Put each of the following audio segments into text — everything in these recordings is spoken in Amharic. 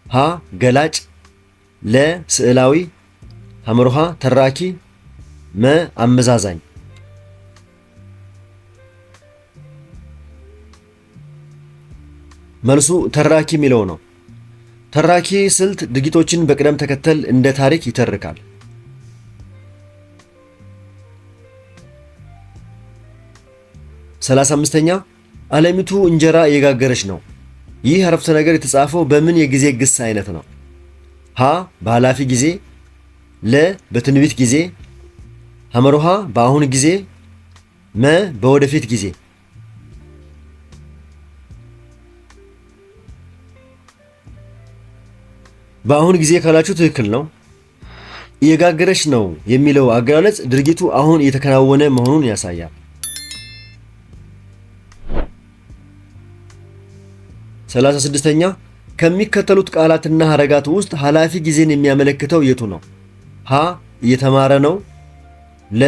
ሀ ገላጭ፣ ለ ስዕላዊ፣ ሐመርሃ ተራኪ፣ መ አመዛዛኝ። መልሱ ተራኪ የሚለው ነው። ተራኪ ስልት ድርጊቶችን በቅደም ተከተል እንደ ታሪክ ይተርካል። 35ኛ አለሚቱ እንጀራ እየጋገረች ነው። ይህ አረፍተ ነገር የተጻፈው በምን የጊዜ ግስ አይነት ነው? ሀ በኃላፊ ጊዜ፣ ለ በትንቢት ጊዜ፣ ሐመርሃ በአሁን ጊዜ፣ መ በወደፊት ጊዜ። በአሁን ጊዜ ካላችሁ ትክክል ነው። እየጋገረች ነው የሚለው አገላለጽ ድርጊቱ አሁን እየተከናወነ መሆኑን ያሳያል። 36ኛ ከሚከተሉት ቃላትና ሐረጋት ውስጥ ኃላፊ ጊዜን የሚያመለክተው የቱ ነው? ሀ እየተማረ ነው፣ ለ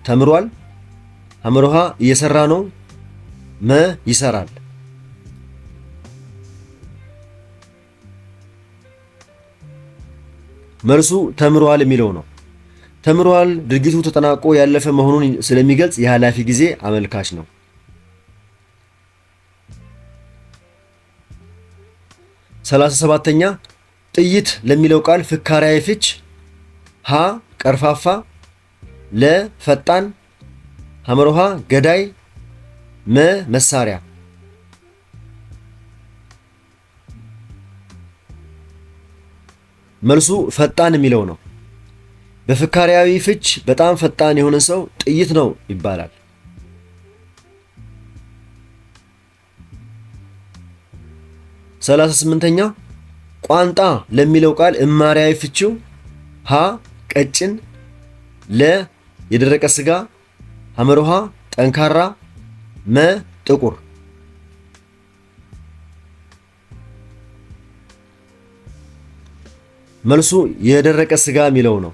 ተምሯል፣ ሐመርሃ እየሰራ ነው፣ መ ይሰራል። መልሱ ተምሯል የሚለው ነው። ተምሯል ድርጊቱ ተጠናቆ ያለፈ መሆኑን ስለሚገልጽ የኃላፊ ጊዜ አመልካች ነው። 37ኛ ጥይት ለሚለው ቃል ፍካሪያዊ ፍች ሀ ቀርፋፋ፣ ለ ፈጣን፣ ሐመርሃ ገዳይ፣ መ መሳሪያ። መልሱ ፈጣን የሚለው ነው። በፍካሪያዊ ፍች በጣም ፈጣን የሆነ ሰው ጥይት ነው ይባላል። 38ኛ ቋንጣ ለሚለው ቃል እማሪያዊ ፍቺው ሀ ቀጭን፣ ለ የደረቀ ስጋ፣ ሐመርሃ ጠንካራ፣ መ ጥቁር። መልሱ የደረቀ ስጋ የሚለው ነው።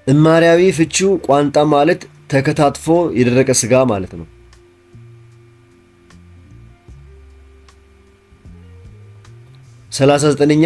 እማሪያዊ ፍቺው ቋንጣ ማለት ተከታትፎ የደረቀ ስጋ ማለት ነው። 39ኛ